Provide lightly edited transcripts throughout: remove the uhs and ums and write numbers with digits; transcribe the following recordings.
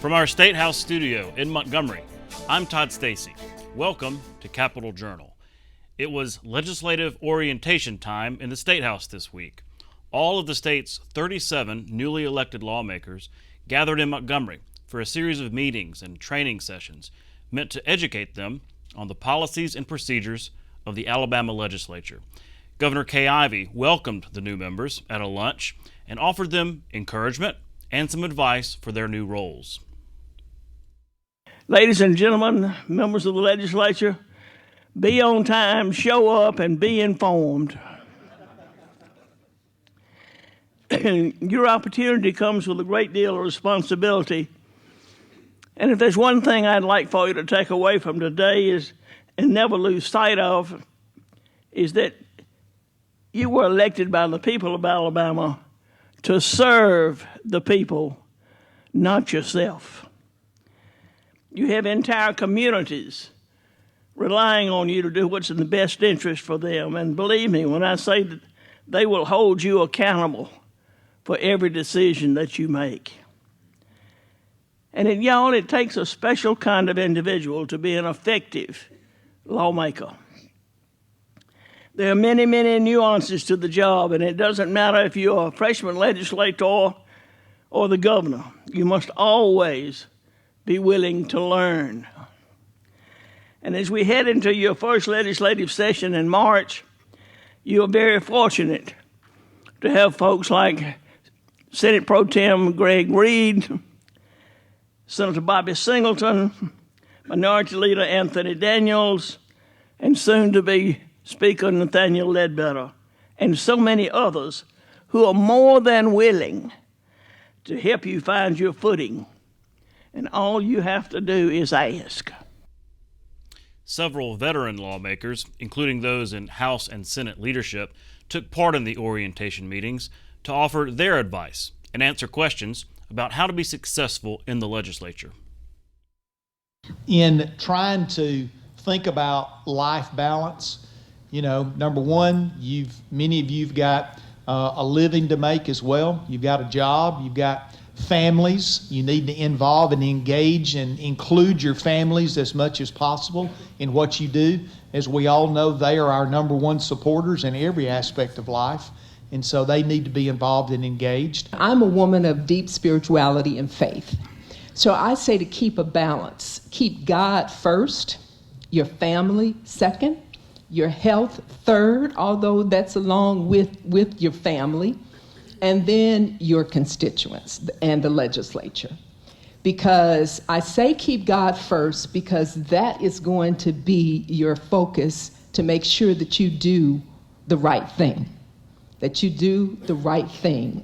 From our State House studio in Montgomery, I'm Todd Stacy. Welcome to Capitol Journal. It was legislative orientation time in the State House this week. All of the state's 37 newly elected lawmakers gathered in Montgomery for a series of meetings and training sessions meant to educate them on the policies and procedures of the Alabama Legislature. Governor Kay Ivey welcomed the new members at a lunch and offered them encouragement and some advice for their new roles. Ladies and gentlemen, members of the legislature, be on time, show up, and be informed. Your opportunity comes with a great deal of responsibility. And if there's one thing I'd like for you to take away from today is, and never lose sight of, is that you were elected by the people of Alabama to serve the people, not yourself. You have entire communities relying on you to do what's in the best interest for them. And believe me when I say that they will hold you accountable for every decision that you make. And it takes a special kind of individual to be an effective lawmaker. There are many, many nuances to the job, and it doesn't matter if you're a freshman legislator or the governor. You must always be willing to learn. And as we head into your first legislative session in March, you are very fortunate to have folks like Senate Pro Tem Greg Reed, Senator Bobby Singleton, Minority Leader Anthony Daniels, and soon-to-be Speaker Nathaniel Ledbetter, and so many others who are more than willing to help you find your footing. And all you have to do is ask. Several veteran lawmakers, including those in House and Senate leadership, took part in the orientation meetings to offer their advice and answer questions about how to be successful in the legislature. In trying to think about life balance, number one, many of you've got a living to make as well. You've got a job, you've got families. You need to involve and engage and include your families as much as possible in what you do. As we all know, they are our number one supporters in every aspect of life, and so they need to be involved and engaged. I'm a woman of deep spirituality and faith. So I say to keep a balance. Keep God first, your family second, your health third, although that's along with your family, and then your constituents and the legislature. Because I say keep God first because that is going to be your focus to make sure that you do the right thing,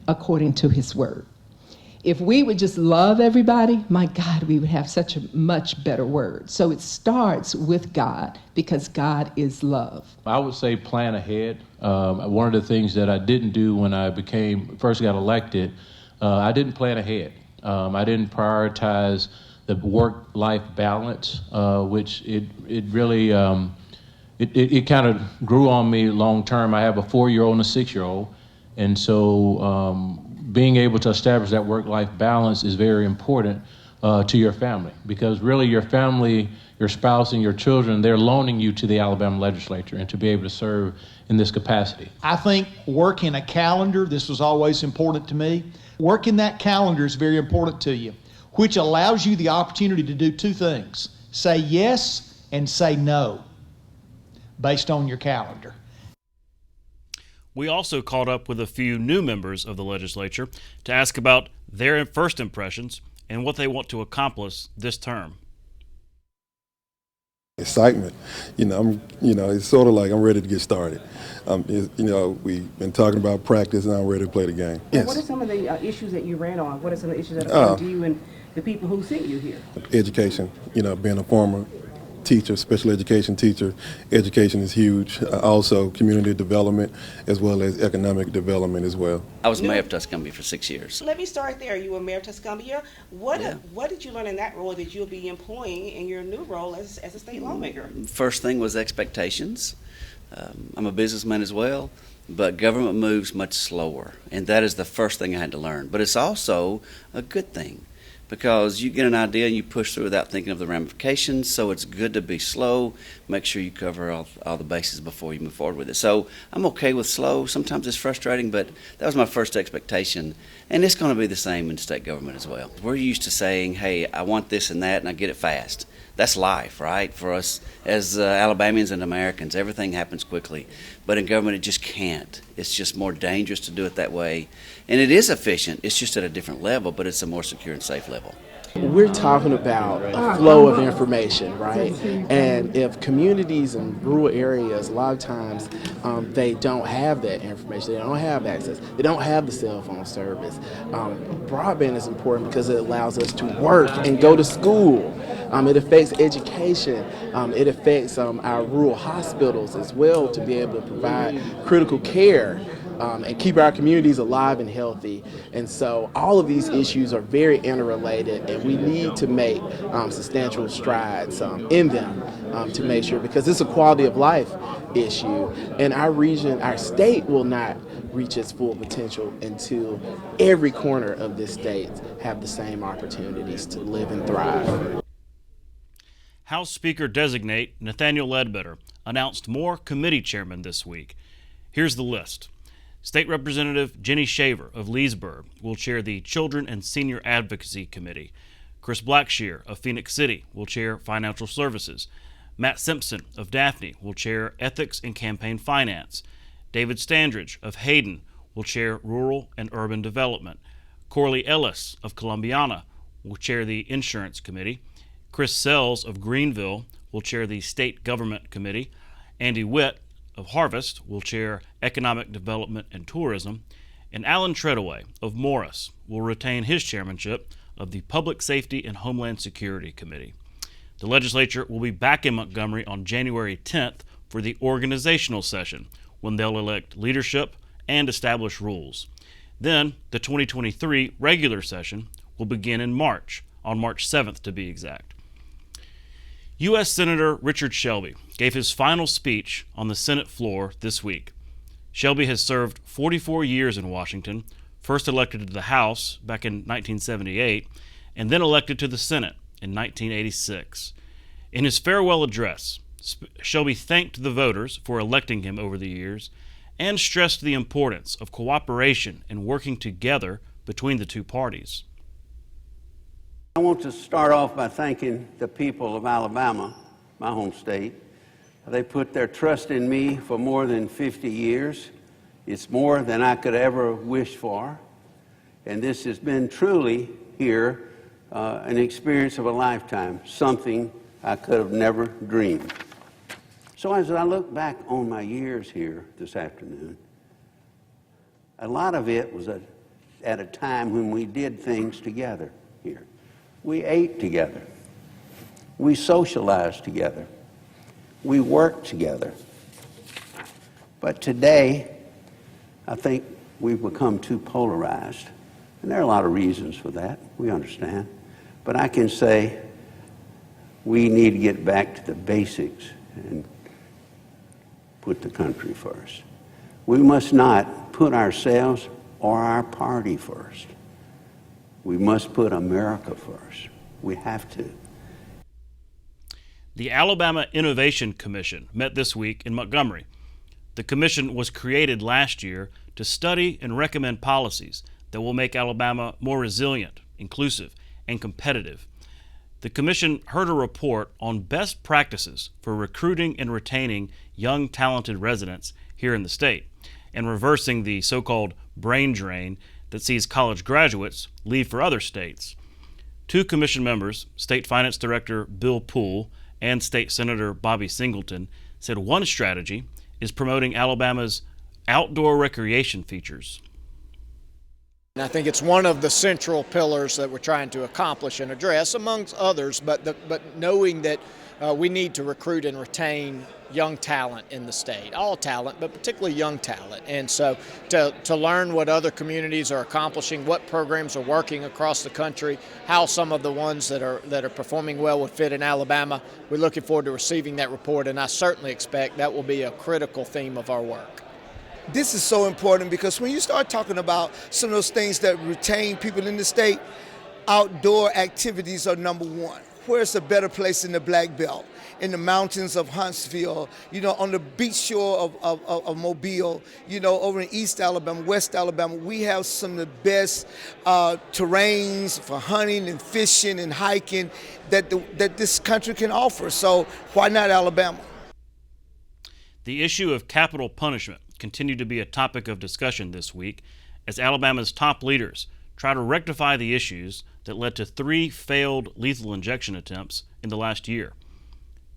according to His word. If we would just love everybody, my God, we would have such a much better word. So it starts with God because God is love. I would say plan ahead. One of the things that I didn't do when I first got elected, I didn't plan ahead. I didn't prioritize the work-life balance, which it really it kind of grew on me long term. I have a 4-year-old and a 6-year-old, and so being able to establish that work-life balance is very important to your family, because really your family, your spouse and your children, they're loaning you to the Alabama Legislature and to be able to serve in this capacity. I think working a calendar, this was always important to me. Working that calendar is very important to you, which allows you the opportunity to do two things: say yes and say no based on your calendar. We also caught up with a few new members of the legislature to ask about their first impressions and what they want to accomplish this term. Excitement, it's sort of like I'm ready to get started. We've been talking about practice, and I'm ready to play the game. Yes. What are some of the issues that you ran on? What are some of the issues that are important to you and the people who sent you here? Education, being a former teacher, special education teacher, education is huge. Also community development as well as economic development as well. I was mayor of Tuscumbia for 6 years. Let me start there. You were mayor of Tuscumbia. What did you learn in that role that you'll be employing in your new role as a state lawmaker? First thing was expectations. I'm a businessman as well, but government moves much slower, and that is the first thing I had to learn. But it's also a good thing, because you get an idea and you push through without thinking of the ramifications. So it's good to be slow. Make sure you cover all the bases before you move forward with it. So I'm okay with slow. Sometimes it's frustrating, but that was my first expectation. And it's going to be the same in state government as well. We're used to saying, hey, I want this and that, and I get it fast. That's life, right? For us as Alabamians and Americans, everything happens quickly. But in government, it just can't. It's just more dangerous to do it that way. And it is efficient. It's just at a different level, but it's a more secure and safe level. We're talking about a flow of information, right? And if communities in rural areas, a lot of times they don't have that information, they don't have access, they don't have the cell phone service. Broadband is important because it allows us to work and go to school. It affects education. It affects our rural hospitals as well to be able to provide critical care. And keep our communities alive and healthy. And so all of these issues are very interrelated, and we need to make substantial strides in them to make sure, because it's a quality of life issue. And our region, our state will not reach its full potential until every corner of this state have the same opportunities to live and thrive. House Speaker-designate Nathaniel Ledbetter announced more committee chairmen this week. Here's the list. State Representative Jenny Shaver of Leesburg will chair the Children and Senior Advocacy Committee. Chris Blackshear of Phoenix City will chair Financial Services. Matt Simpson of Daphne will chair Ethics and Campaign Finance. David Standridge of Hayden will chair Rural and Urban Development. Corley Ellis of Columbiana will chair the Insurance Committee. Chris Sells of Greenville will chair the State Government Committee. Andy Witt of Harvest will chair Economic Development and Tourism, and Alan Treadaway of Morris will retain his chairmanship of the Public Safety and Homeland Security Committee. The legislature will be back in Montgomery on January 10th for the organizational session, when they'll elect leadership and establish rules. Then, the 2023 regular session will begin in March, on March 7th to be exact. U.S. Senator Richard Shelby gave his final speech on the Senate floor this week. Shelby has served 44 years in Washington, first elected to the House back in 1978, and then elected to the Senate in 1986. In his farewell address, Shelby thanked the voters for electing him over the years and stressed the importance of cooperation and working together between the two parties. I want to start off by thanking the people of Alabama, my home state. They put their trust in me for more than 50 years. It's more than I could ever wish for. And this has been truly here an experience of a lifetime, something I could have never dreamed. So as I look back on my years here this afternoon, a lot of it was at a time when we did things together here. We ate together. We socialized together. We worked together. But today, I think we've become too polarized. And there are a lot of reasons for that. We understand. But I can say we need to get back to the basics and put the country first. We must not put ourselves or our party first. We must put America first. We have to. The Alabama Innovation Commission met this week in Montgomery. The commission was created last year to study and recommend policies that will make Alabama more resilient, inclusive, and competitive. The commission heard a report on best practices for recruiting and retaining young, talented residents here in the state and reversing the so-called brain drain that sees college graduates leave for other states. Two commission members, State Finance Director Bill Poole and State Senator Bobby Singleton, said one strategy is promoting Alabama's outdoor recreation features. And I think it's one of the central pillars that we're trying to accomplish and address, amongst others, but knowing that we need to recruit and retain young talent in the state, all talent, but particularly young talent. And so to learn what other communities are accomplishing, what programs are working across the country, how some of the ones that are performing well would fit in Alabama, we're looking forward to receiving that report, and I certainly expect that will be a critical theme of our work. This is so important because when you start talking about some of those things that retain people in the state, outdoor activities are number one. Where's a better place in the Black Belt? In the mountains of Huntsville, on the beach shore of Mobile, over in East Alabama, West Alabama, we have some of the best terrains for hunting and fishing and hiking that this country can offer. So why not Alabama? The issue of capital punishment continued to be a topic of discussion this week as Alabama's top leaders try to rectify the issues that led to 3 failed lethal injection attempts in the last year.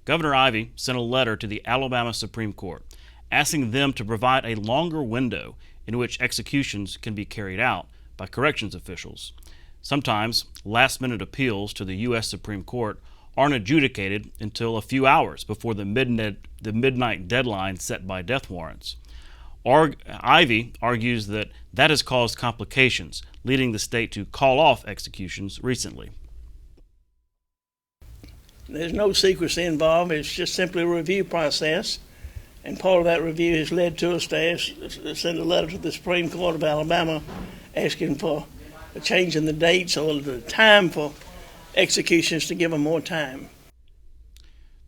Governor Ivey sent a letter to the Alabama Supreme Court asking them to provide a longer window in which executions can be carried out by corrections officials. Sometimes last-minute appeals to the U.S. Supreme Court aren't adjudicated until a few hours before the midnight deadline set by death warrants. Ivey argues that has caused complications, leading the state to call off executions recently. There's no secrecy involved. It's just simply a review process. And part of that review has led to us to send a letter to the Supreme Court of Alabama asking for a change in the dates or the time for executions to give them more time.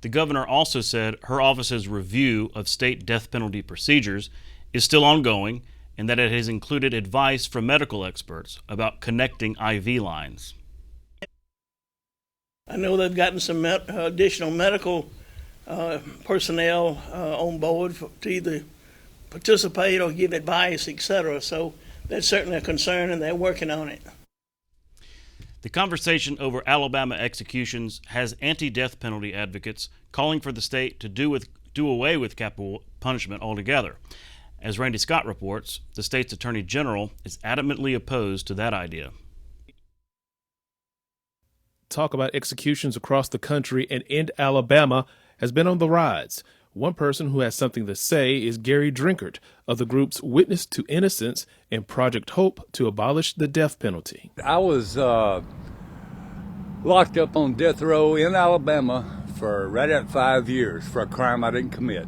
The governor also said her office's review of state death penalty procedures is still ongoing and that it has included advice from medical experts about connecting IV lines. I know they've gotten some additional medical personnel on board to either participate or give advice, etc. So that's certainly a concern, and they're working on it. The conversation over Alabama executions has anti-death penalty advocates calling for the state to do away with capital punishment altogether. As Randy Scott reports, the state's Attorney General is adamantly opposed to that idea. Talk about executions across the country and in Alabama has been on the rise. One person who has something to say is Gary Drinkard of the groups Witness to Innocence and Project Hope to abolish the death penalty. I was locked up on death row in Alabama for right at 5 years for a crime I didn't commit.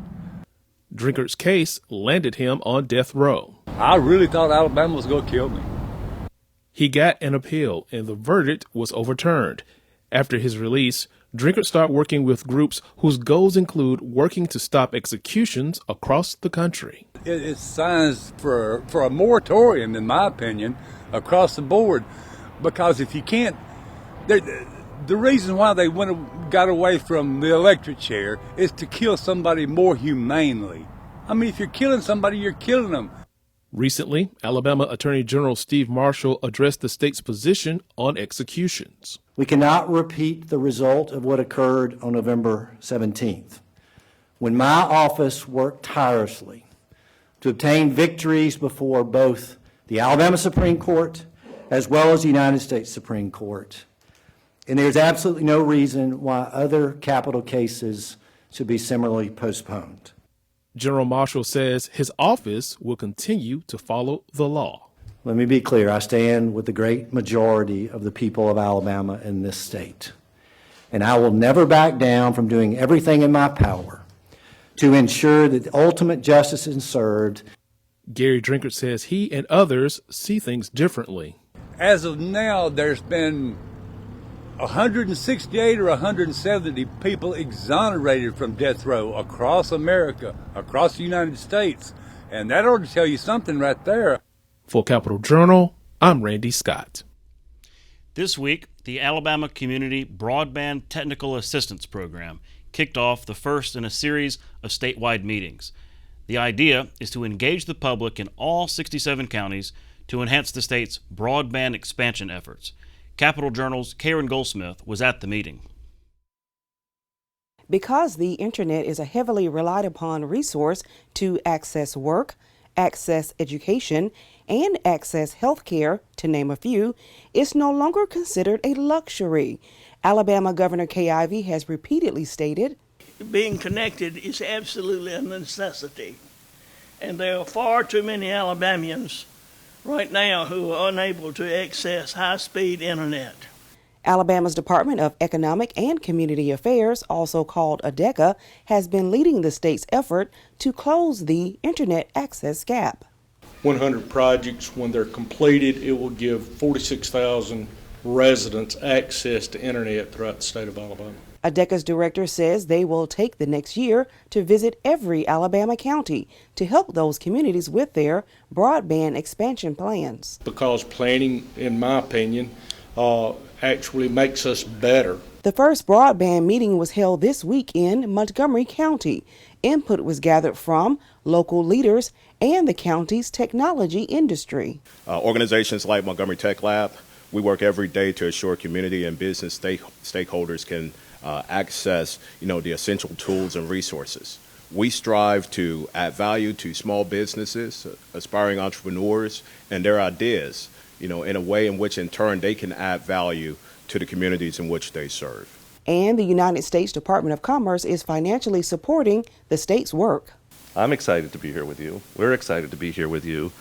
Drinkard's case landed him on death row. I really thought Alabama was going to kill me. He got an appeal, and the verdict was overturned. After his release, Drinkard started working with groups whose goals include working to stop executions across the country. It's signs for a moratorium, in my opinion, across the board, because if you can't, the reason why they got away from the electric chair is to kill somebody more humanely. I mean, if you're killing somebody, you're killing them. Recently, Alabama Attorney General Steve Marshall addressed the state's position on executions. We cannot repeat the result of what occurred on November 17th, when my office worked tirelessly to obtain victories before both the Alabama Supreme Court as well as the United States Supreme Court. And there's absolutely no reason why other capital cases should be similarly postponed. General Marshall says his office will continue to follow the law. Let me be clear. I stand with the great majority of the people of Alabama in this state. And I will never back down from doing everything in my power to ensure that the ultimate justice is served. Gary Drinkard says he and others see things differently. As of now, there's been 168 or 170 people exonerated from death row across America, across the United States. And that ought to tell you something right there. For Capital Journal, I'm Randy Scott. This week, the Alabama Community Broadband Technical Assistance Program kicked off the first in a series of statewide meetings. The idea is to engage the public in all 67 counties to enhance the state's broadband expansion efforts. Capital Journal's Karen Goldsmith was at the meeting. Because the internet is a heavily relied upon resource to access work, access education, and access health care, to name a few, it's no longer considered a luxury. Alabama Governor Kay Ivey has repeatedly stated, being connected is absolutely a necessity. And there are far too many Alabamians right now who are unable to access high-speed internet. Alabama's Department of Economic and Community Affairs, also called ADECA, has been leading the state's effort to close the internet access gap. 100 projects, when they're completed, it will give 46,000 residents access to internet throughout the state of Alabama. ADECA's director says they will take the next year to visit every Alabama county to help those communities with their broadband expansion plans. Because planning, in my opinion, actually makes us better. The first broadband meeting was held this week in Montgomery County. Input was gathered from local leaders and the county's technology industry. Organizations like Montgomery Tech Lab, we work every day to assure community and business stakeholders can access, the essential tools and resources. We strive to add value to small businesses, aspiring entrepreneurs, and their ideas, in a way in which in turn they can add value to the communities in which they serve. And the United States Department of Commerce is financially supporting the state's work. I'm excited to be here with you. We're excited to be here with you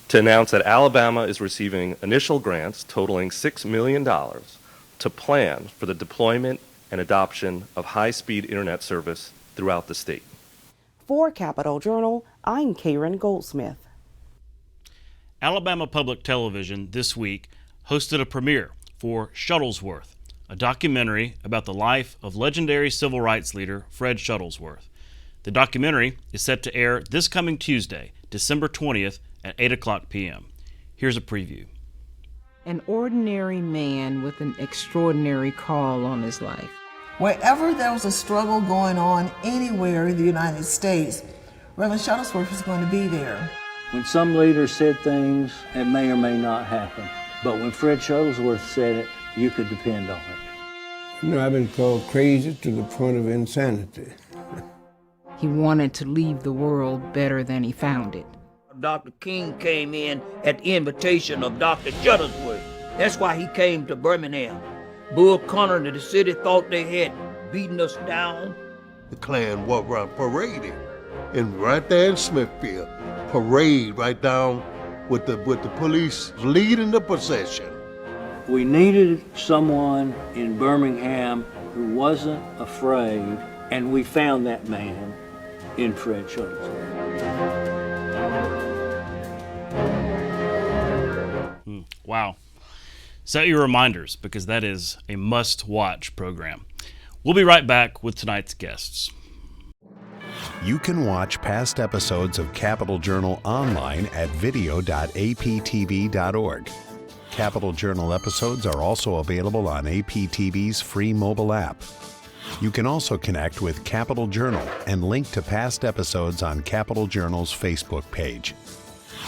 to announce that Alabama is receiving initial grants totaling $6 million to plan for the deployment and adoption of high-speed internet service throughout the state. For Capitol Journal, I'm Karen Goldsmith. Alabama Public Television this week hosted a premiere for Shuttlesworth, a documentary about the life of legendary civil rights leader Fred Shuttlesworth. The documentary is set to air this coming Tuesday, December 20th at 8 o'clock p.m. Here's a preview. An ordinary man with an extraordinary call on his life. Wherever there was a struggle going on anywhere in the United States, Reverend Shuttlesworth was going to be there. When some leaders said things, it may or may not happen. But when Fred Shuttlesworth said it, you could depend on it. I've been called crazy to the point of insanity. He wanted to leave the world better than he found it. Dr. King came in at the invitation of Dr. Shuttlesworth. That's why he came to Birmingham. Bull Connor and the city thought they had beaten us down. The Klan walked around parading, and right there in Smithfield, parade right down with the police leading the procession. We needed someone in Birmingham who wasn't afraid, and we found that man in Fred Shuttlesworth. Wow. Set your reminders, because that is a must-watch program. We'll be right back with tonight's guests. You can watch past episodes of Capitol Journal online at video.aptv.org. Capitol Journal episodes are also available on APTV's free mobile app. You can also connect with Capitol Journal and link to past episodes on Capitol Journal's Facebook page.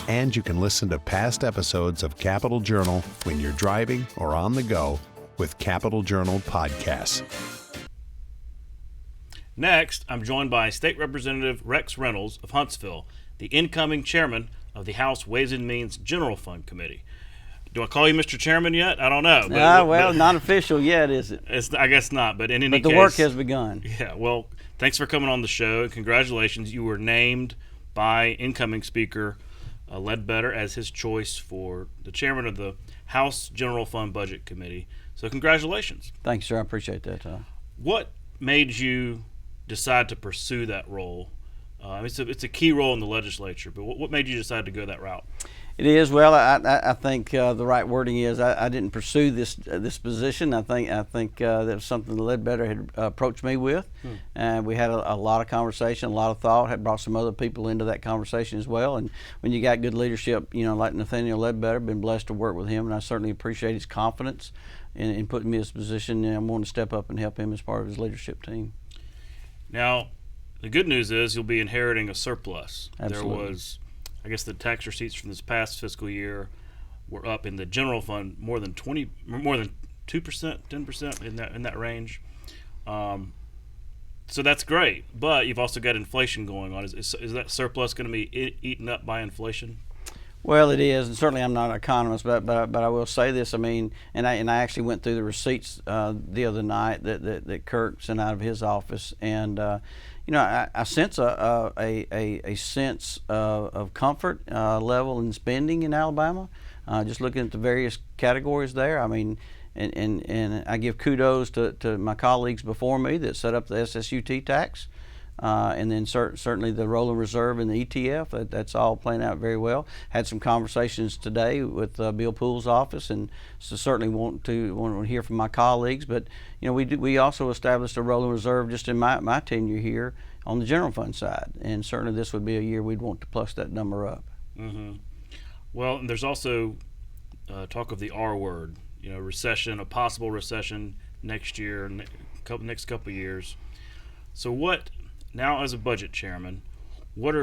And you can listen to past episodes of Capitol Journal when you're driving or on the go with Capitol Journal podcasts. Next, I'm joined by State Representative Rex Reynolds of Huntsville, the incoming chairman of the House Ways and Means General Fund Committee. Do I call you Mr. Chairman yet? I don't know. But not official yet, is it? I guess not, but in any case. But the work has begun. Yeah, well, thanks for coming on the show. Congratulations. You were named by incoming Speaker Ledbetter as his choice for the chairman of the House General Fund Budget Committee. So congratulations. Thanks, sir. I appreciate that. What made you decide to pursue that role? It's a key role in the legislature, but what made you decide to go that route? It is. Well, I think the right wording is I didn't pursue this position. I think that was something Ledbetter had approached me with, and we had a lot of conversation, a lot of thought. Had brought some other people into that conversation as well. And when you got good leadership, like Nathaniel Ledbetter, been blessed to work with him, and I certainly appreciate his confidence in putting me in this position. And I'm going to step up and help him as part of his leadership team. Now, the good news is you'll be inheriting a surplus. Absolutely. There was, I guess, the tax receipts from this past fiscal year were up in the general fund more than 2%, 10% in that range. So that's great, but you've also got inflation going on. Is that surplus going to be eaten up by inflation? Well, it is, and certainly I'm not an economist, but I will say this. I mean, and I actually went through the receipts the other night that Kirk sent out of his office, and I sense a sense of comfort level in spending in Alabama. Just looking at the various categories there, I mean, and I give kudos to my colleagues before me that set up the SSUT tax. and then certainly the rolling reserve and the ETF. That's all playing out very well. Had some conversations today with Bill Poole's office, and so certainly want to hear from my colleagues. But we also established a rolling reserve just in my tenure here on the general fund side, and certainly this would be a year we'd want to plus that number up. Mm-hmm. Well, and there's also talk of the R word, recession, a possible recession next year, next couple of years. So what, now as a budget chairman, what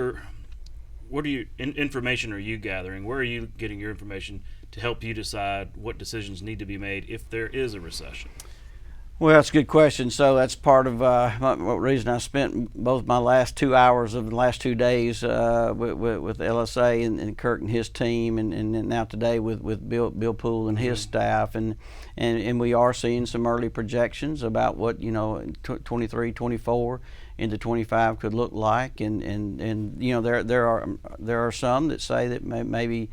information are you gathering? Where are you getting your information to help you decide what decisions need to be made if there is a recession? Well, that's a good question. So that's part of what reason I spent both my last 2 hours of the last 2 days with LSA and Kirk and his team, and now today with Bill Poole and his staff, and we are seeing some early projections about what 23, 24 into 25 could look like, and there are some that say that maybe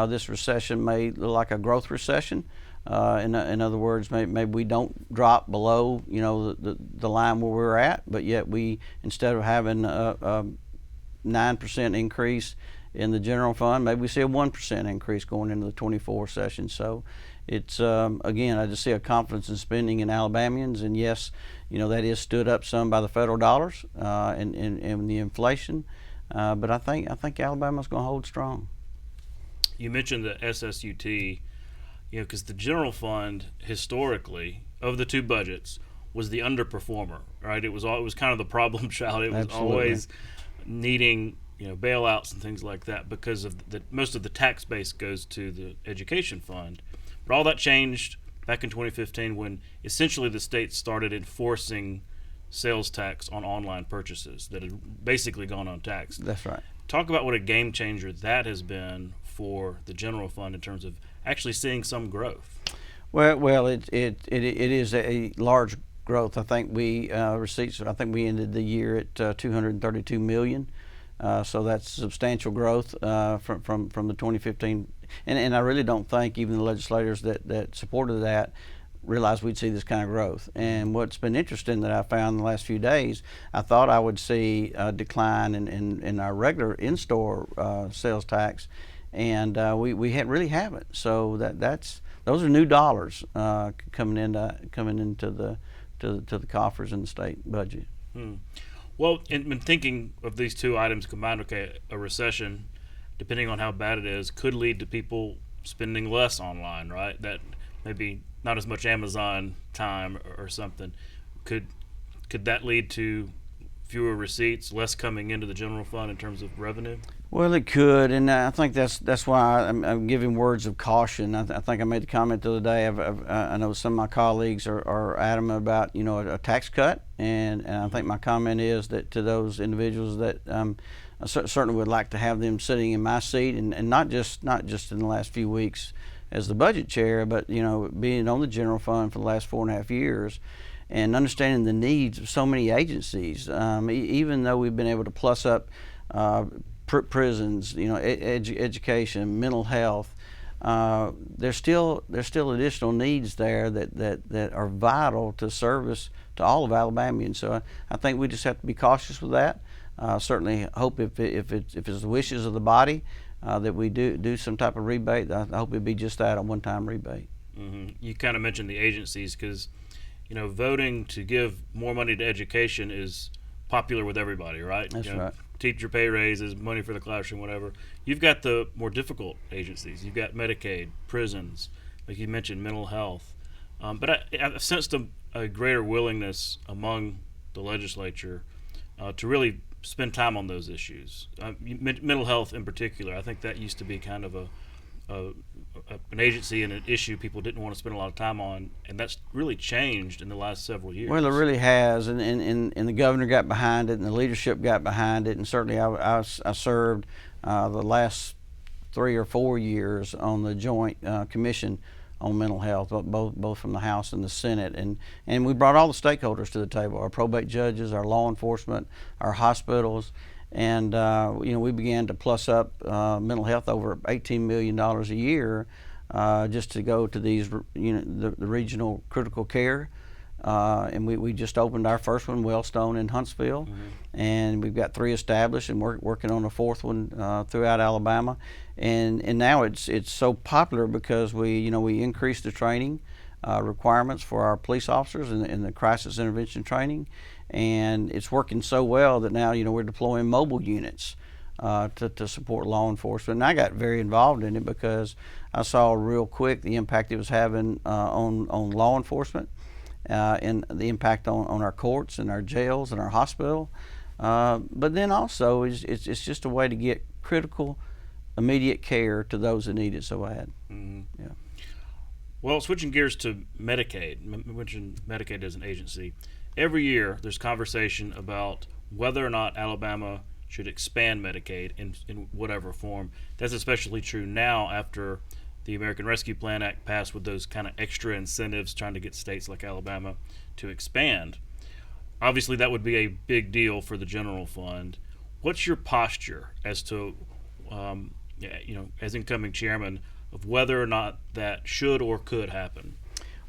this recession may look like a growth recession. In other words, maybe we don't drop below the line where we're at, but yet we, instead of having a 9% increase in the general fund, maybe we see a 1% increase going into the 24 session. So it's again, I just see a confidence in spending in Alabamians, and yes, that is stood up some by the federal dollars and the inflation, but I think Alabama's going to hold strong. You mentioned the SSUT. Because the general fund historically of the two budgets was the underperformer, right? It was kind of the problem child. It was Absolutely. Always needing bailouts and things like that because of most of the tax base goes to the education fund. But all that changed back in 2015 when essentially the state started enforcing sales tax on online purchases that had basically gone untaxed. That's right. Talk about what a game changer that has been for the general fund in terms of actually seeing some growth. Well, it is a large growth. I think receipts. I think we ended the year at $232 million. So that's substantial growth from the 2015. And I really don't think even the legislators that supported that realized we'd see this kind of growth. And what's been interesting that I found in the last few days, I thought I would see a decline in our regular in-store sales tax, and we really haven't. So those are new dollars coming into the coffers in the state budget. Well, in thinking of these two items combined, a recession, depending on how bad it is, could lead to people spending less online, right? That maybe not as much Amazon time or something. Could that lead to fewer receipts, less coming into the general fund in terms of revenue? Well, it could, and I think that's why I'm giving words of caution. I think I made the comment the other day. I know some of my colleagues are adamant about a tax cut, and I think my comment is that to those individuals that I certainly would like to have them sitting in my seat, and not just in the last few weeks as the budget chair, but being on the general fund for the last 4.5 years, and understanding the needs of so many agencies. Even though we've been able to plus up prisons, education, mental health, there's still additional needs there that are vital to service to all of Alabamians. So I think we just have to be cautious with that. Certainly hope if it's the wishes of the body that we do some type of rebate. I hope it'd be just that, a one-time rebate. Mm-hmm. You kind of mentioned the agencies because voting to give more money to education is popular with everybody, right? That's right. Teacher pay raises, money for the classroom, whatever. You've got the more difficult agencies. You've got Medicaid, prisons, like you mentioned, mental health. But I've sensed a greater willingness among the legislature to really spend time on those issues. Mental health in particular, I think that used to be kind of an agency and an issue people didn't want to spend a lot of time on, and that's really changed in the last several years. Well, it really has, and the governor got behind it, and the leadership got behind it, and certainly I served the last 3 or 4 years on the joint commission on mental health, both from the House and the Senate, and we brought all the stakeholders to the table: our probate judges, our law enforcement, our hospitals. And we began to plus up mental health over $18 million a year just to go to these, the regional critical care and we just opened our first one, Wellstone in Huntsville, and we've got 3 established, and we're working on a 4th one throughout Alabama, and now it's so popular because we increased the training requirements for our police officers in the crisis intervention training, and it's working so well that now we're deploying mobile units to support law enforcement. And I got very involved in it because I saw real quick the impact it was having on law enforcement, and the impact on our courts and our jails and our hospital. But then also it's just a way to get critical, immediate care to those that need it so bad. Yeah. Well, switching gears to Medicaid, mentioned Medicaid as an agency. Every year there's conversation about whether or not Alabama should expand Medicaid in whatever form. That's especially true now after the American Rescue Plan Act passed with those kind of extra incentives trying to get states like Alabama to expand. Obviously, that would be a big deal for the general fund. What's your posture as to, as incoming chairman, of whether or not that should or could happen?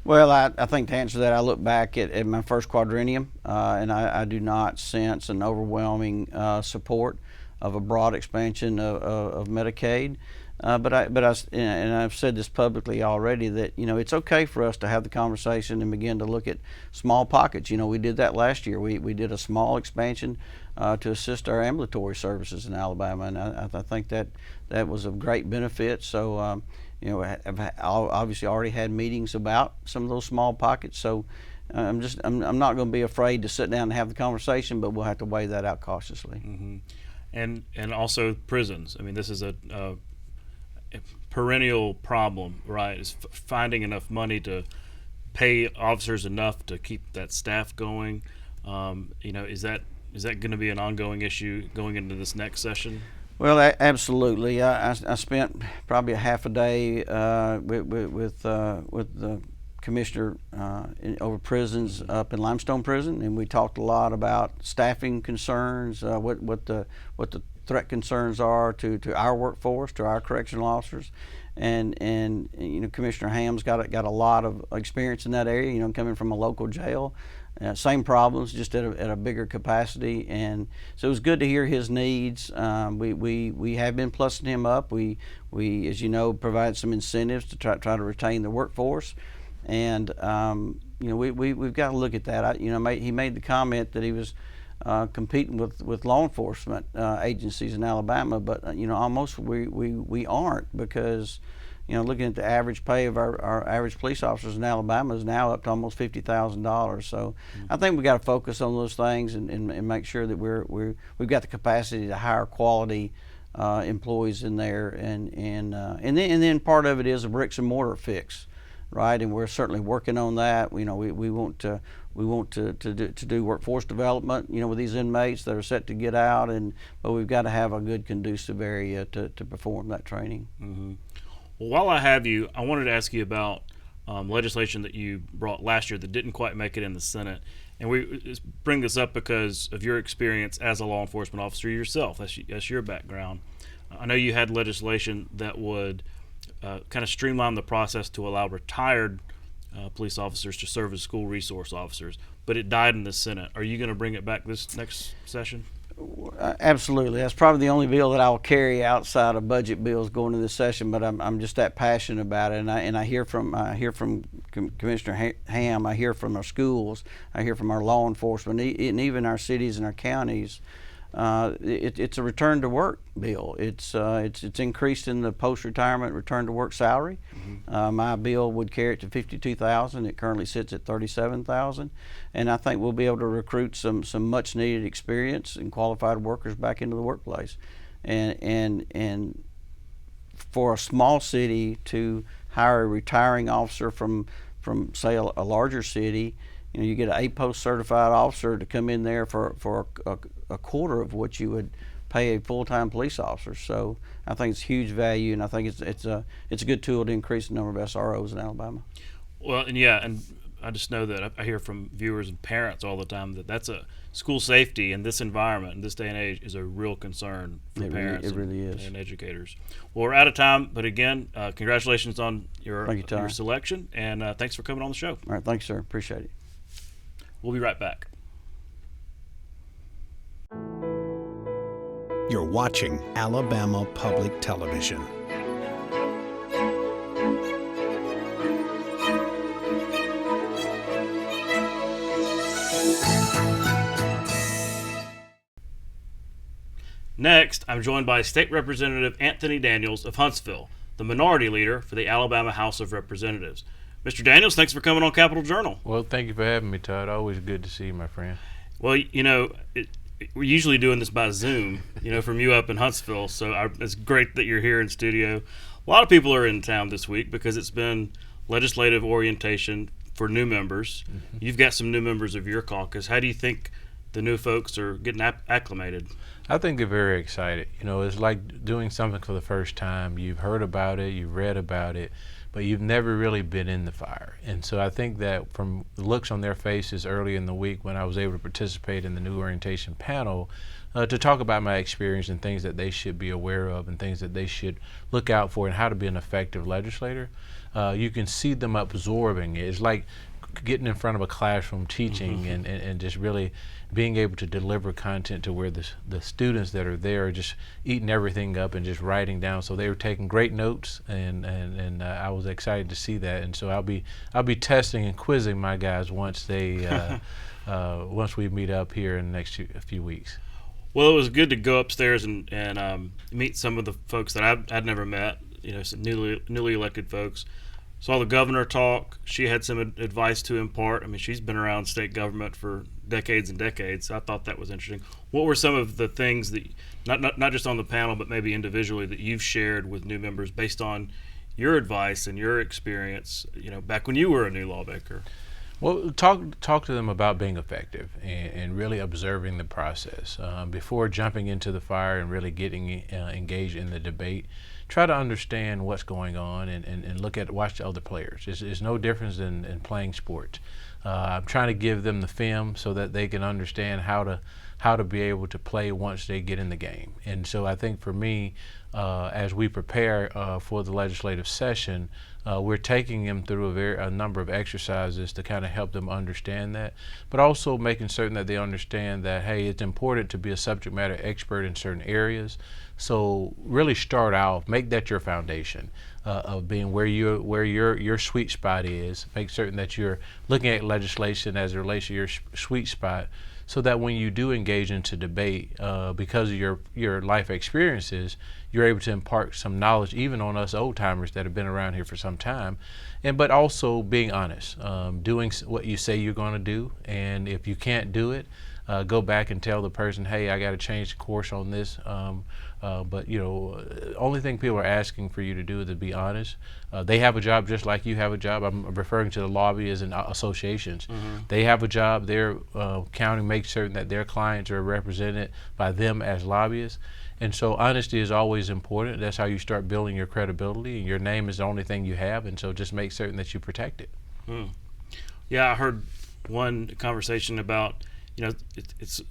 Well, I think to answer that, I look back at my first quadrennium, and I do not sense an overwhelming support of a broad expansion of Medicaid. But I've said this publicly already that it's okay for us to have the conversation and begin to look at small pockets. We did that last year. We did a small expansion to assist our ambulatory services in Alabama, and I think that was of great benefit. So I've obviously already had meetings about some of those small pockets. So I'm not going to be afraid to sit down and have the conversation, but we'll have to weigh that out cautiously. Mm-hmm. And also prisons. I mean, this is a perennial problem, right? Is finding enough money to pay officers enough to keep that staff going. Is that going to be an ongoing issue going into this next session? Well, absolutely. I spent probably a half a day with the commissioner over prisons up in Limestone Prison, and we talked a lot about staffing concerns, what the threat concerns are to our workforce, to our correctional officers, and Commissioner Ham's got a lot of experience in that area. Coming from a local jail. Same problems, just at a bigger capacity, and so it was good to hear his needs. We have been plussing him up. We as you know, provide some incentives to try to retain the workforce, and we've got to look at that. He made the comment that he was competing with law enforcement agencies in Alabama, but almost we aren't, because looking at the average pay of our average police officers in Alabama is now up to almost $50,000. So I think we got to focus on those things and make sure that we've got the capacity to hire quality employees in there, and then part of it is a bricks and mortar fix, right? And we're certainly working on that. We want to do workforce development, with these inmates that are set to get out, but we've got to have a good conducive area to perform that training. Mm-hmm. Well, while I have you, I wanted to ask you about legislation that you brought last year that didn't quite make it in the Senate. And we bring this up because of your experience as a law enforcement officer yourself. That's your background. I know you had legislation that would kind of streamline the process to allow retired police officers to serve as school resource officers, but it died in the Senate. Are you going to bring it back this next session? Absolutely. That's probably the only bill that I'll carry outside of budget bills going into this session, but I'm just that passionate about it, and I hear from Commissioner Ham, I hear from our schools, I hear from our law enforcement, and even our cities and our counties. It's a return to work bill. It's increasing the post-retirement return to work salary. Mm-hmm. My bill would carry it to $52,000. It currently sits at $37,000, and I think we'll be able to recruit some much needed experience and qualified workers back into the workplace. And for a small city to hire a retiring officer from say a larger city, you get an A-post certified officer to come in there for a quarter of what you would pay a full-time police officer. So I think it's huge value, and I think it's a good tool to increase the number of SROs in Alabama. Well, and I just know that I hear from viewers and parents all the time that that's a school safety in this environment in this day and age is a real concern for parents. It really is. And educators. Well, we're out of time, but again, congratulations on your selection, and thanks for coming on the show. All right, thanks, sir. Appreciate it. We'll be right back. You're watching Alabama Public Television. Next, I'm joined by State Representative Anthony Daniels of Huntsville, the minority leader for the Alabama House of Representatives. Mr. Daniels, thanks for coming on Capitol Journal. Well, thank you for having me, Todd. Always good to see you, my friend. Well, we're usually doing this by Zoom, from you up in Huntsville, so it's great that you're here in studio. A lot of people are in town this week because it's been legislative orientation for new members. Mm-hmm. You've got some new members of your caucus. How do you think the new folks are getting acclimated? I think they're very excited. It's like doing something for the first time. You've heard about it, you've read about it, but you've never really been in the fire. And so I think that from the looks on their faces early in the week when I was able to participate in the new orientation panel, to talk about my experience and things that they should be aware of and things that they should look out for and how to be an effective legislator, you can see them absorbing it. It's like getting in front of a classroom teaching and just really being able to deliver content to where the students that are there are just eating everything up and just writing down. So they were taking great notes, and I was excited to see that. And so I'll be testing and quizzing my guys once they once we meet up here in the next few weeks. Well, it was good to go upstairs and meet some of the folks that I'd never met. Some newly elected folks. Saw the governor talk. She had some advice to impart. I mean, she's been around state government for decades and decades. So I thought that was interesting. What were some of the things that, not just on the panel, but maybe individually, that you've shared with new members based on your advice and your experience, back when you were a new lawmaker? Well, talk to them about being effective and really observing the process before jumping into the fire and really getting engaged in the debate. Try to understand what's going on and watch the other players. It's no difference in playing sports. I'm trying to give them the film so that they can understand how to be able to play once they get in the game. And so I think for me, as we prepare for the legislative session, we're taking them through a number of exercises to kind of help them understand that, but also making certain that they understand that, hey, it's important to be a subject matter expert in certain areas. So really start out, make that your foundation of being where your sweet spot is. Make certain that you're looking at legislation as it relates to your sweet spot, so that when you do engage into debate, because of your life experiences, you're able to impart some knowledge even on us old timers that have been around here for some time, but also being honest, doing what you say you're going to do, and if you can't do it, go back and tell the person, hey, I got to change the course on this. But only thing people are asking for you to do is to be honest. They have a job just like you have a job. I'm referring to the lobbyists and associations. Mm-hmm. They have a job. Their county makes certain that their clients are represented by them as lobbyists. And so honesty is always important. That's how you start building your credibility, and your name is the only thing you have, and so just make certain that you protect it. Mm. Yeah, I heard one conversation about, it's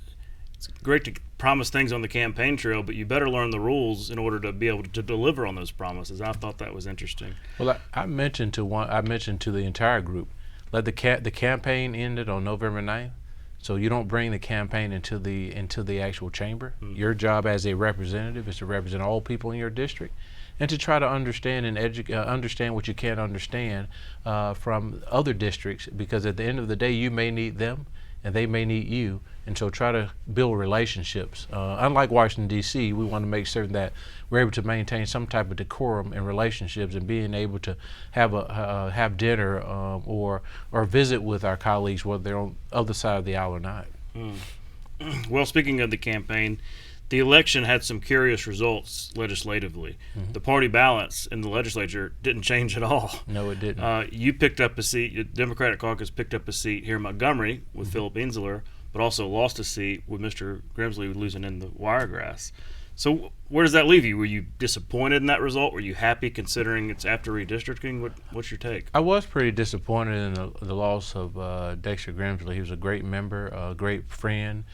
great to promise things on the campaign trail, but you better learn the rules in order to be able to deliver on those promises. I thought that was interesting. Well, I mentioned to the entire group, let the campaign ended on November 9th. So you don't bring the campaign into the actual chamber. Mm-hmm. Your job as a representative is to represent all people in your district, and to try to understand and understand what you can't understand from other districts, because at the end of the day, you may need them and they may need you, and so try to build relationships. Unlike Washington, D.C., we want to make certain that we're able to maintain some type of decorum in relationships, and being able to have dinner or visit with our colleagues, whether they're on the other side of the aisle or not. Mm. Well, speaking of the campaign, the election had some curious results legislatively. Mm-hmm. The party balance in the legislature didn't change at all. No, it didn't. You picked up a seat, the Democratic caucus picked up a seat here in Montgomery with mm-hmm. Philip Insler, but also lost a seat with Mr. Grimsley losing in the Wiregrass. So where does that leave you? Were you disappointed in that result? Were you happy considering it's after redistricting? What's your take? I was pretty disappointed in the loss of Dexter Grimsley. He was a great member, a great friend,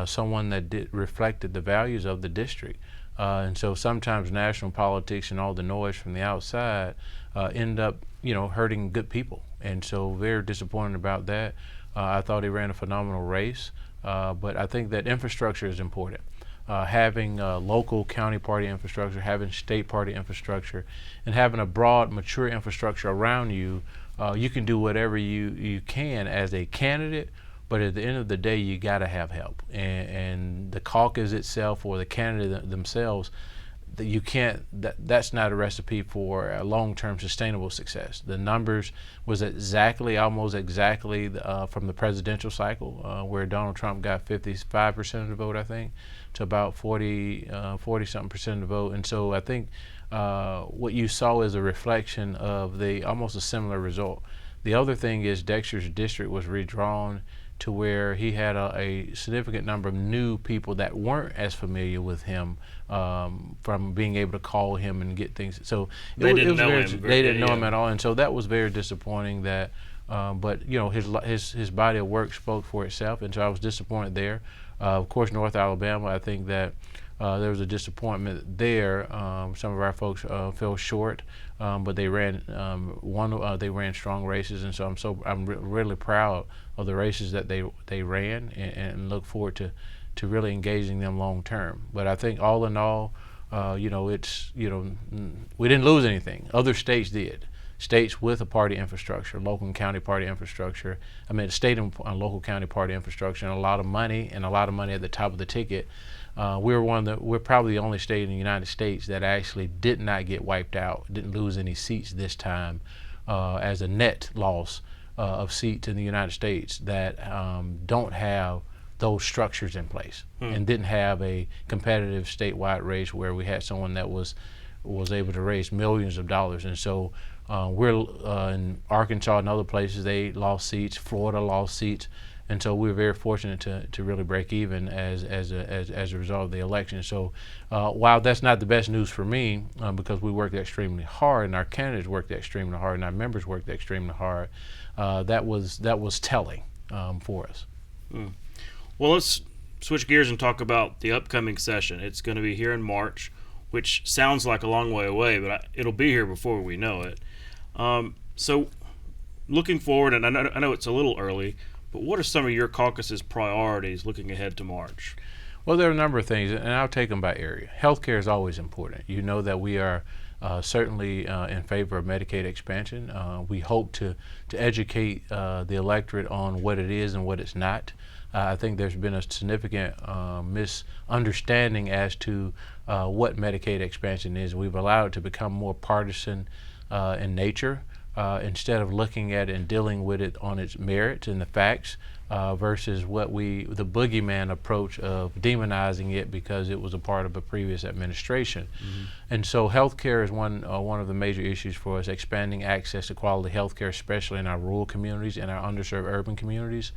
someone that reflected the values of the district. And so sometimes national politics and all the noise from the outside end up, hurting good people. And so very disappointed about that. I thought he ran a phenomenal race, but I think that infrastructure is important. Having local county party infrastructure, having state party infrastructure, and having a broad, mature infrastructure around you, you can do whatever you can as a candidate, but at the end of the day, you got to have help. And the caucus itself or the candidate themselves, that you can't, that's not a recipe for a long-term sustainable success. The numbers was almost exactly from the presidential cycle, where Donald Trump got 55% of the vote, I think, to about 40-something percent of the vote. And so I think what you saw is a reflection of almost a similar result. The other thing is Dexter's district was redrawn to where he had a significant number of new people that weren't as familiar with him from being able to call him and get things. So they didn't know him at all, and so that was very disappointing. That, but you know, his body of work spoke for itself, and so I was disappointed there. Of course, North Alabama, I think that there was a disappointment there. Some of our folks fell short, but they ran they ran strong races, and so I'm really proud of the races that they ran, and look forward to really engaging them long term. But I think all in all, we didn't lose anything. Other states did. States with a party infrastructure, local and county party infrastructure. I mean, state and local county party infrastructure, and a lot of money at the top of the ticket. We're probably the only state in the United States that actually did not get wiped out, didn't lose any seats this time, as a net loss of seats in the United States that don't have those structures in place, and didn't have a competitive statewide race where we had someone that was able to raise millions of dollars. And so we're in Arkansas and other places, they lost seats. Florida lost seats. And so we were very fortunate to really break even as a result of the election. So while that's not the best news for me, because we worked extremely hard, and our candidates worked extremely hard, and our members worked extremely hard, that was telling for us. Well, let's switch gears and talk about the upcoming session. It's going to be here in March, which sounds like a long way away, but it'll be here before we know it. So looking forward, and I know it's a little early, but what are some of your caucus's priorities looking ahead to March? Well, there are a number of things, and I'll take them by area. Healthcare is always important. You know that we are certainly in favor of Medicaid expansion. We hope to educate the electorate on what it is and what it's not. I think there's been a significant misunderstanding as to what Medicaid expansion is. We've allowed it to become more partisan in nature, instead of looking at it and dealing with it on its merits and the facts, versus the boogeyman approach of demonizing it because it was a part of a previous administration. And so healthcare is one of the major issues for us, expanding access to quality healthcare, especially in our rural communities and our underserved urban communities.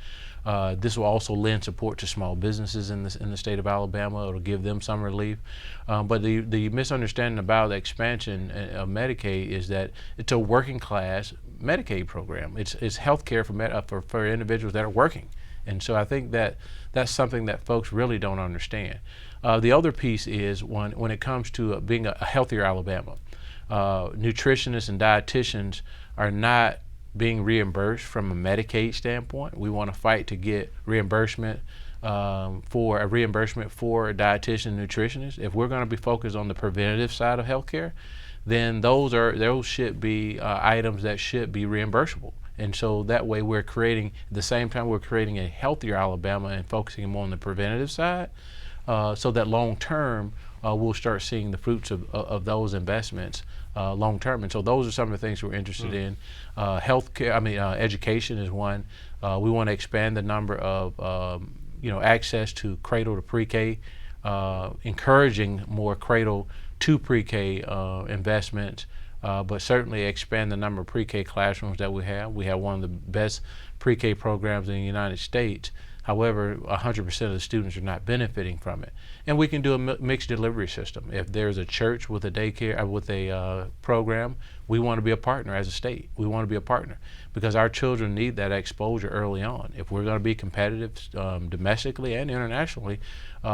This will also lend support to small businesses in the state of Alabama. It'll give them some relief. But the misunderstanding about the expansion of Medicaid is that it's a working class Medicaid program. It's health care for individuals that are working. And so I think that's something that folks really don't understand. The other piece is when it comes to being a healthier Alabama, nutritionists and dietitians are not being reimbursed from a Medicaid standpoint. We want to fight to get reimbursement for dietitians and nutritionists. If we're going to be focused on the preventative side of healthcare, then those should be items that should be reimbursable. And so that way at the same time we're creating a healthier Alabama and focusing more on the preventative side, so that long term we'll start seeing the fruits of those investments long term. And so those are some of the things we're interested in. Education is one. We want to expand the number of access to cradle to pre-K, encouraging more cradle to pre-K investments, but certainly expand the number of pre-K classrooms that we have. We have one of the best pre-K programs in the United States. However, 100% of the students are not benefiting from it. And we can do a mixed delivery system. If there's a church with a daycare, with a program, we want to be a partner as a state. We want to be a partner because our children need that exposure early on. If we're going to be competitive domestically and internationally,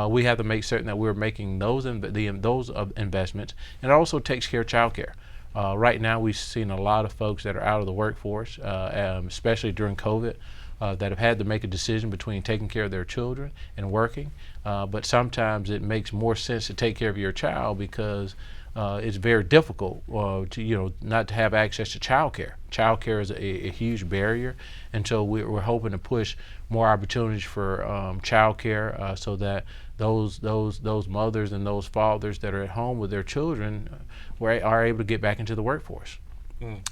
we have to make certain that we're making those investments. And it also takes care of child care. Right now, we've seen a lot of folks that are out of the workforce, especially during COVID. that have had to make a decision between taking care of their children and working. But sometimes it makes more sense to take care of your child because it's very difficult to not to have access to childcare. Childcare is a huge barrier, and so we're hoping to push more opportunities for childcare so that those mothers and those fathers that are at home with their children are able to get back into the workforce.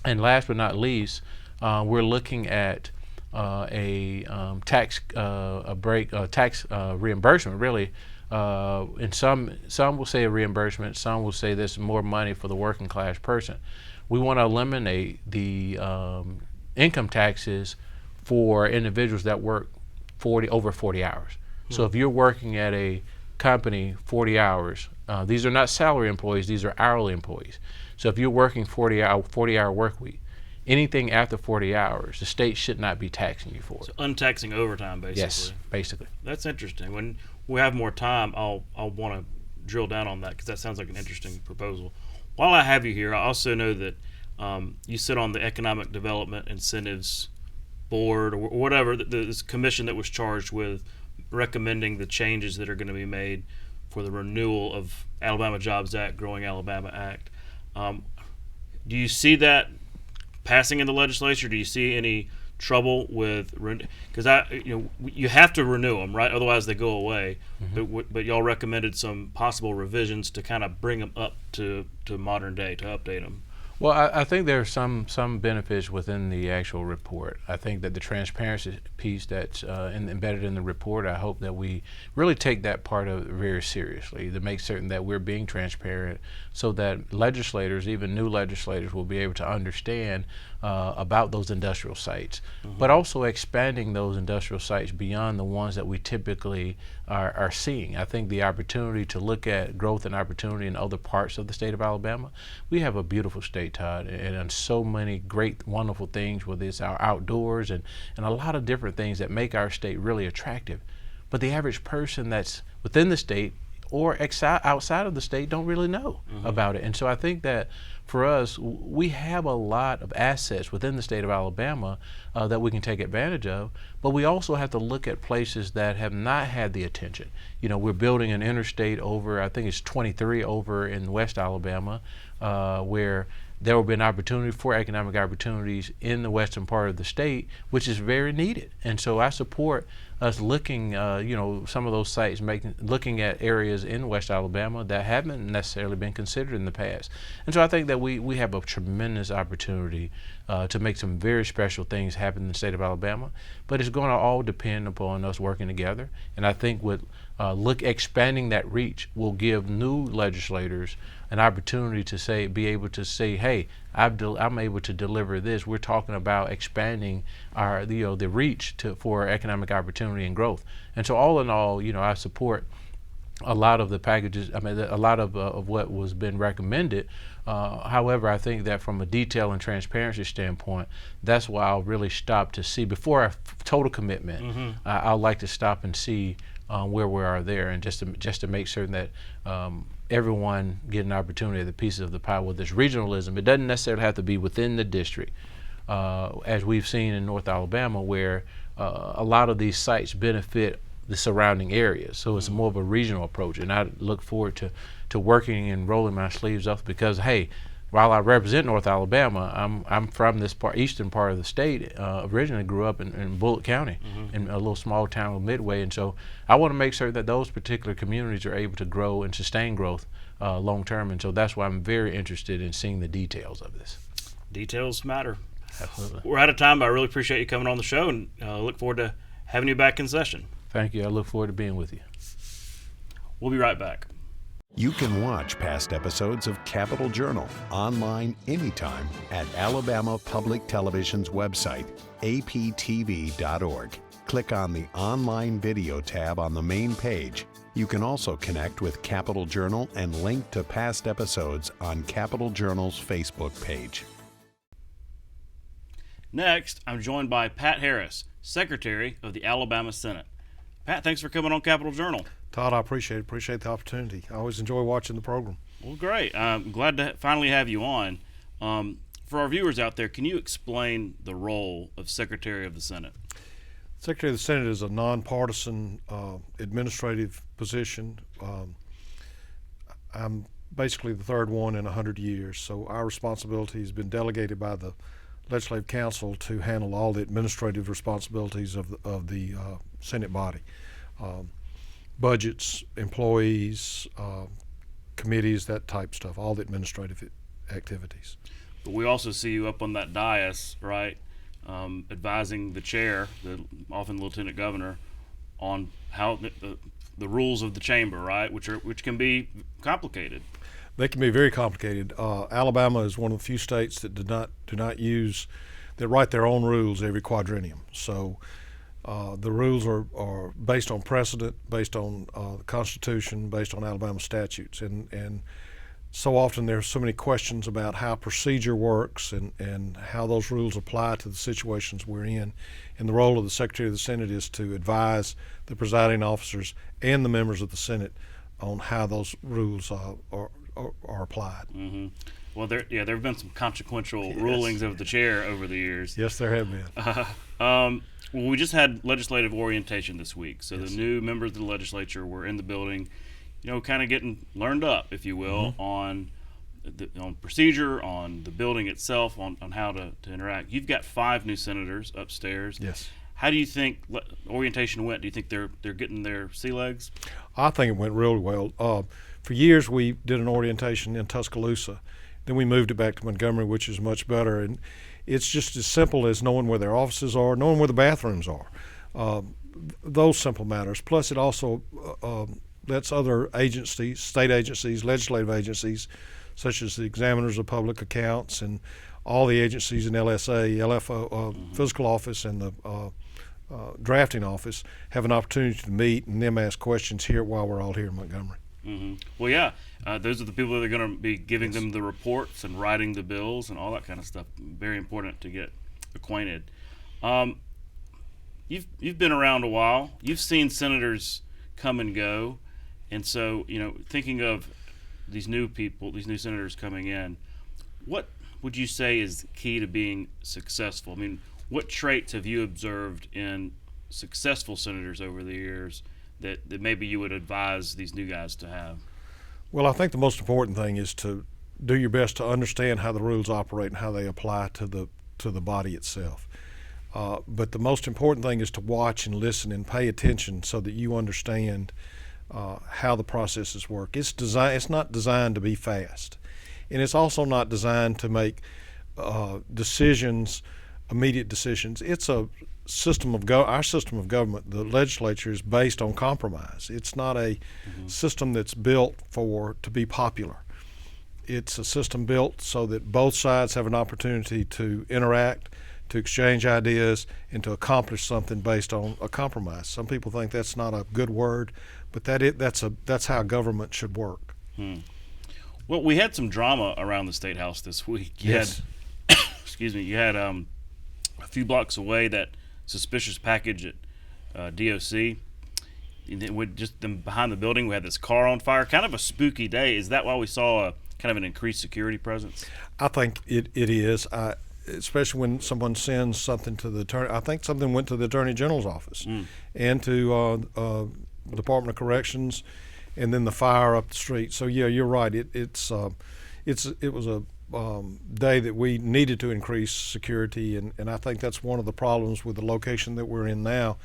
And last but not least, we're looking at tax reimbursement, really. And some will say a reimbursement, some will say there's more money for the working class person. We want to eliminate the income taxes for individuals that work over 40 hours. So if you're working at a company 40 hours, these are not salary employees, these are hourly employees. So if you're working 40-hour work week, anything after 40 hours, the state should not be taxing you for it. So untaxing overtime, basically. Yes, basically. That's interesting. When we have more time, I'll want to drill down on that because that sounds like an interesting proposal. While I have you here, I also know that you sit on the Economic Development Incentives Board or whatever, this commission that was charged with recommending the changes that are going to be made for the renewal of Alabama Jobs Act, Growing Alabama Act. Do you see that passing in the legislature? Do you see any trouble with, because you have to renew them, right? Otherwise they go away. But y'all recommended some possible revisions to kind of bring them up to modern day, to update them. Well, I think there are some benefits within the actual report. I think that the transparency piece that's embedded in the report, I hope that we really take that part of it very seriously to make certain that we're being transparent so that legislators, even new legislators, will be able to understand about those industrial sites, but also expanding those industrial sites beyond the ones that we typically are seeing. I think the opportunity to look at growth and opportunity in other parts of the state of Alabama. We have a beautiful state, Todd, and so many great, wonderful things with this, our outdoors and a lot of different things that make our state really attractive. But the average person that's within the state or outside of the state don't really know about it. And so I think that for us, we have a lot of assets within the state of Alabama that we can take advantage of, but we also have to look at places that have not had the attention. We're building an interstate over, I think it's 23 over in West Alabama, where there will be an opportunity for economic opportunities in the western part of the state, which is very needed. And so I support us looking, some of those sites, looking at areas in West Alabama that haven't necessarily been considered in the past. And so I think that we have a tremendous opportunity to make some very special things happen in the state of Alabama, but it's going to all depend upon us working together. And I think with expanding that reach will give new legislators an opportunity to be able to say, hey, I'm able to deliver this. We're talking about expanding the reach for economic opportunity and growth. And so all in all, I support a lot of the packages. I mean, a lot of what was been recommended. However, I think that from a detail and transparency standpoint, that's why I'll really stop to see before a total commitment. I'd like to stop and see where we are there, and just to make certain that everyone get an opportunity at the pieces of the pie. With this regionalism, it doesn't necessarily have to be within the district, as we've seen in North Alabama, where a lot of these sites benefit the surrounding areas. So it's more of a regional approach, and I look forward to working and rolling my sleeves up because, hey, while I represent North Alabama, I'm from this eastern part of the state. Originally grew up in Bullitt County, in a little small town of Midway, and so I want to make sure that those particular communities are able to grow and sustain growth long term, and so that's why I'm very interested in seeing the details of this. Details matter. Absolutely. We're out of time, but I really appreciate you coming on the show, and look forward to having you back in session. Thank you. I look forward to being with you. We'll be right back. You can watch past episodes of Capitol Journal online anytime at Alabama Public Television's website, aptv.org. Click on the Online Video tab on the main page. You can also connect with Capitol Journal and link to past episodes on Capitol Journal's Facebook page. Next, I'm joined by Pat Harris, Secretary of the Alabama Senate. Pat, thanks for coming on Capitol Journal. Todd, I appreciate the opportunity. I always enjoy watching the program. Well, great. I'm glad to finally have you on. For our viewers out there, can you explain the role of Secretary of the Senate? Secretary of the Senate is a nonpartisan administrative position. I'm basically the third one in 100 years, so our responsibility has been delegated by the Legislative Council to handle all the administrative responsibilities of the Senate body. Budgets, employees, committees, that type stuff, all the administrative activities. But we also see you up on that dais, right, advising the chair, often the lieutenant governor, on how the rules of the chamber, right, which can be complicated. They can be very complicated. Alabama is one of the few states that do not use, that write their own rules every quadrennium. So the rules are based on precedent, based on the Constitution, based on Alabama statutes, and so often there's so many questions about how procedure works and how those rules apply to the situations we're in. And the role of the Secretary of the Senate is to advise the presiding officers and the members of the Senate on how those rules are applied. Mm-hmm. Well, there have been some consequential rulings of the chair over the years. Yes, there have been. Well, we just had legislative orientation this week, so Yes. the new members of the legislature were in the building, kind of getting learned up, if you will, on procedure, on the building itself, on how to interact. You've got 5 new senators upstairs. Yes. How do you think orientation went? Do you think they're getting their sea legs? I think it went really well. For years, we did an orientation in Tuscaloosa. Then we moved it back to Montgomery, which is much better. And it's just as simple as knowing where their offices are, knowing where the bathrooms are. Those simple matters. Plus, it also lets other agencies, state agencies, legislative agencies, such as the Examiners of Public Accounts and all the agencies in LSA, LFO, Physical Office, and the Drafting Office, have an opportunity to meet and them ask questions here while we're all here in Montgomery. Mm-hmm. Well, yeah, those are the people that are going to be giving them the reports and writing the bills and all that kind of stuff. Very important to get acquainted. You've been around a while. You've seen senators come and go, and so thinking of these new people, these new senators coming in, what would you say is key to being successful? I mean, what traits have you observed in successful senators over the years that maybe you would advise these new guys to have? Well, I think the most important thing is to do your best to understand how the rules operate and how they apply to the body itself. But the most important thing is to watch and listen and pay attention so that you understand how the processes work. It's not designed to be fast, and it's also not designed to make decisions, immediate decisions. It's a system of our system of government. The legislature is based on compromise. It's not a system that's built to be popular. It's a system built so that both sides have an opportunity to interact, to exchange ideas, and to accomplish something based on a compromise. Some people think that's not a good word, but that's how government should work. Well, we had some drama around the State House this week. Yes. You had a few blocks away that suspicious package at DOC. And then just behind the building, we had this car on fire. Kind of a spooky day. Is that why we saw kind of an increased security presence? I think it is. Especially when someone sends something to the attorney. I think something went to the Attorney General's office and to the Department of Corrections, and then the fire up the street. So yeah, you're right. It was a day that we needed to increase security, and I think that's one of the problems with the location that we're in now,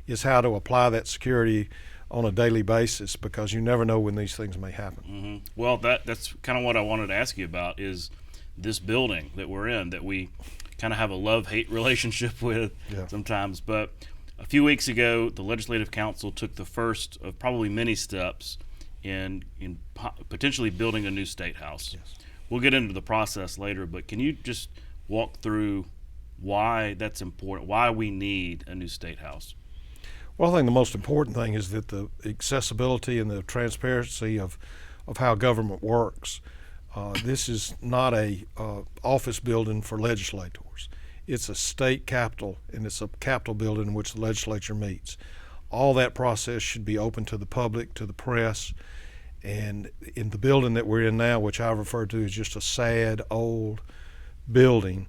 is how to apply that security on a daily basis, because you never know when these things may happen. Mm-hmm. Well, that's kind of what I wanted to ask you about, is this building that we're in, that we kind of have a love-hate relationship with sometimes. But a few weeks ago, the Legislative Council took the first of probably many steps in potentially building a new State House. Yes. We'll get into the process later, but can you just walk through why that's important, why we need a new State House? Well, I think the most important thing is that the accessibility and the transparency of how government works. This is not a office building for legislators. It's a state capitol, and it's a capitol building in which the legislature meets. All that process should be open to the public, to the press, and in the building that we're in now, which I refer to as just a sad old building,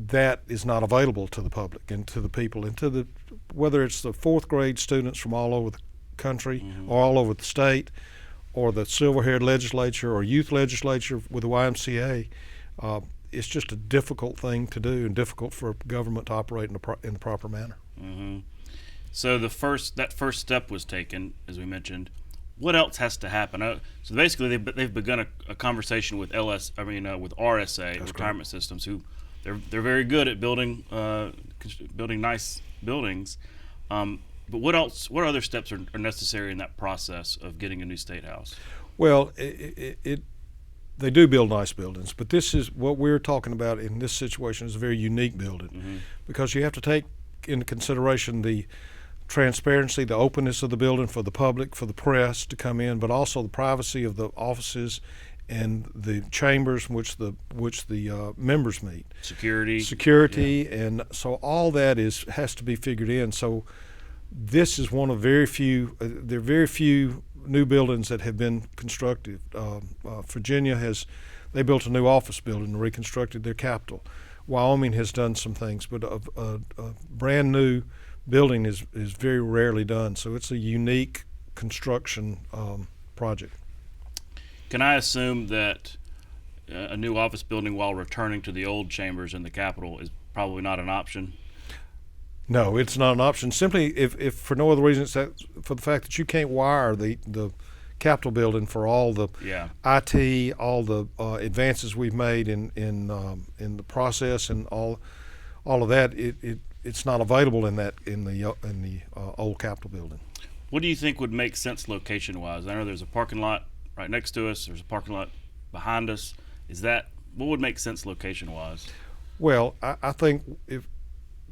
that is not available to the public and to the people and to the, whether it's the fourth grade students from all over the country or all over the state, or the silver-haired legislature or youth legislature with the YMCA. It's just a difficult thing to do and difficult for government to operate in the proper manner. So that first step was taken, as we mentioned. What else has to happen? So basically, they've begun a conversation with with RSA, That's Retirement Systems, who they're very good at building nice buildings. But what else? What other steps are necessary in that process of getting a new state house? Well, they do build nice buildings, but this is what we're talking about in this situation is a very unique building because you have to take into consideration the transparency, the openness of the building for the public, for the press to come in, but also the privacy of the offices and the chambers in which the members meet. Security, yeah. And so all that has to be figured in. So this is one of very few. There are very few new buildings that have been constructed. Virginia they built a new office building and reconstructed their capital. Wyoming has done some things, but a brand new building is very rarely done. So it's a unique construction project. Can I assume that a new office building while returning to the old chambers in the Capitol is probably not an option? No, it's not an option. Simply, if for no other reason, it's for the fact that you can't wire the Capitol building for all the IT, all the advances we've made in the process and all of that. It's not available in the old Capitol building. What do you think would make sense location-wise? I know there's a parking lot right next to us. There's a parking lot behind us. What would make sense location-wise? Well, I think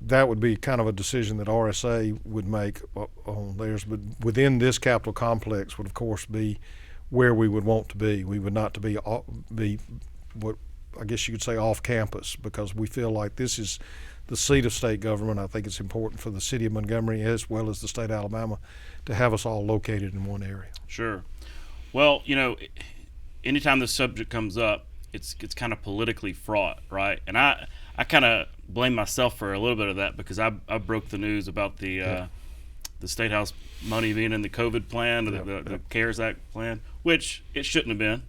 that would be kind of a decision that RSA would make on theirs, but within this Capitol complex would of course be where we would want to be. We would not to be what I guess you could say off campus, because we feel like this is the seat of state government. I think it's important for the city of Montgomery as well as the state of Alabama to have us all located in one area. Sure. Well, anytime this subject comes up, it's kind of politically fraught, right? And I kind of blame myself for a little bit of that because I broke the news about the State House money being in the COVID plan, the CARES Act plan, which it shouldn't have been,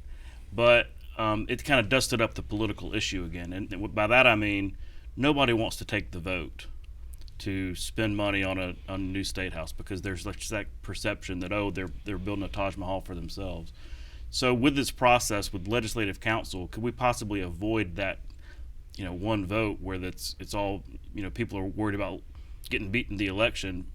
but it kind of dusted up the political issue again. And by that I mean nobody wants to take the vote to spend money on a new State House because there's just that perception that they're building a Taj Mahal for themselves. So with this process with Legislative Council, could we possibly avoid that one vote where it's all people are worried about getting beaten the election,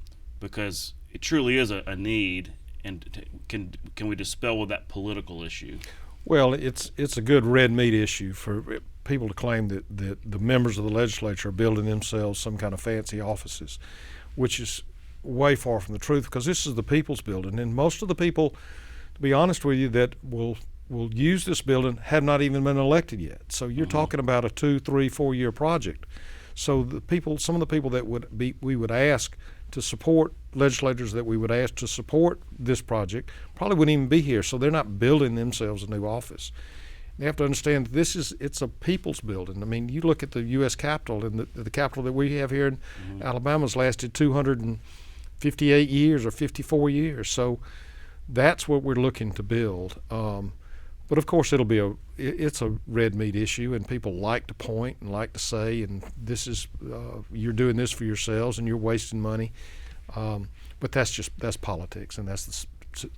because it truly is a need, and can we dispel with that political issue? Well, it's a good red meat issue for people to claim that the members of the legislature are building themselves some kind of fancy offices, which is way far from the truth, because this is the people's building, and most of the people, to be honest with you, that will use this building have not even been elected yet. So you're talking about a 2, 3, 4 year project. So some of the people that we would ask to support, legislators that we would ask to support this project, probably wouldn't even be here. So they're not building themselves a new office. You have to understand that it's a people's building. I mean, you look at the U.S. Capitol, and the Capitol that we have here in Alabama's lasted 258 years or 54 years. So that's what we're looking to build. But of course, it's a red meat issue, and people like to point and like to say, and this is you're doing this for yourselves and you're wasting money. But that's politics, and that's the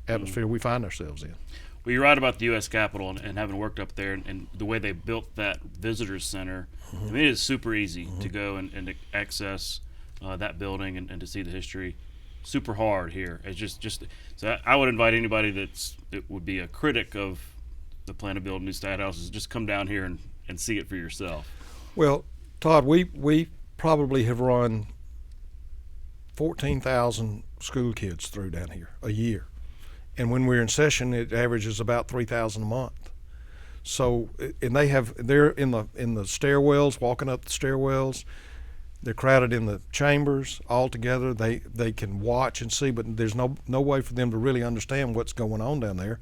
atmosphere we find ourselves in. Well, you're right about the U.S. Capitol and having worked up there, and the way they built that visitor center. I mean, it is super easy to go and to access that building and to see the history. Super hard here. It's just so I would invite anybody that would be a critic of the plan to build new state houses, just come down here and see it for yourself. Well, Todd, we probably have run 14,000 school kids through down here a year, and when we're in session, it averages about 3,000 a month. So, and they're in the stairwells, walking up the stairwells. They're crowded in the chambers all together. They can watch and see, but there's no way for them to really understand what's going on down there,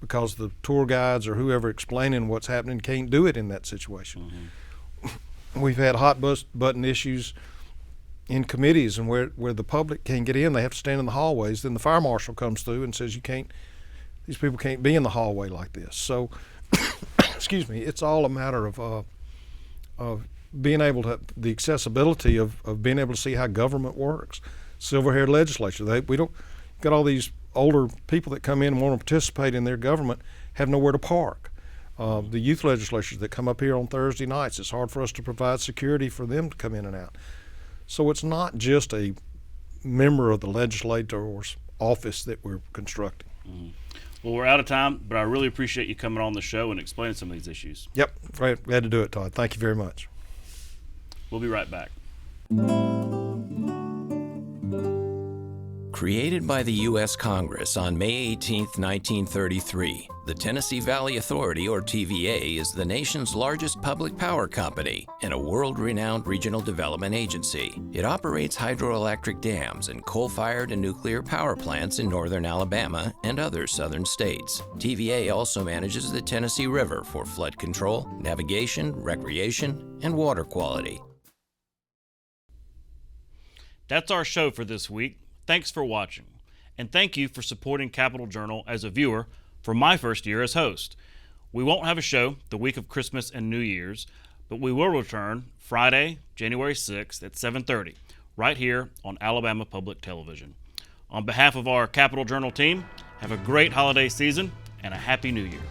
because the tour guides or whoever explaining what's happening can't do it in that situation. we've had hot button issues in committees, and where the public can't get in, they have to stand in the hallways. Then the fire marshal comes through and says, these people can't be in the hallway like this. So, excuse me, it's all a matter of being able to, the accessibility of being able to see how government works. Silver-haired legislature, we don't got all these older people that come in and want to participate in their government, have nowhere to park. The youth legislatures that come up here on Thursday nights, it's hard for us to provide security for them to come in and out. So it's not just a member of the legislator's office that we're constructing. Mm-hmm. Well, we're out of time, but I really appreciate you coming on the show and explaining some of these issues. Yep, glad to do it, Todd. Thank you very much. We'll be right back. Created by the U.S. Congress on May 18, 1933, the Tennessee Valley Authority, or TVA, is the nation's largest public power company and a world-renowned regional development agency. It operates hydroelectric dams and coal-fired and nuclear power plants in northern Alabama and other southern states. TVA also manages the Tennessee River for flood control, navigation, recreation, and water quality. That's our show for this week. Thanks for watching, and thank you for supporting Capital Journal as a viewer for my first year as host. We won't have a show the week of Christmas and New Year's, but we will return Friday, January 6th at 7:30, right here on Alabama Public Television. On behalf of our Capital Journal team, have a great holiday season and a Happy New Year.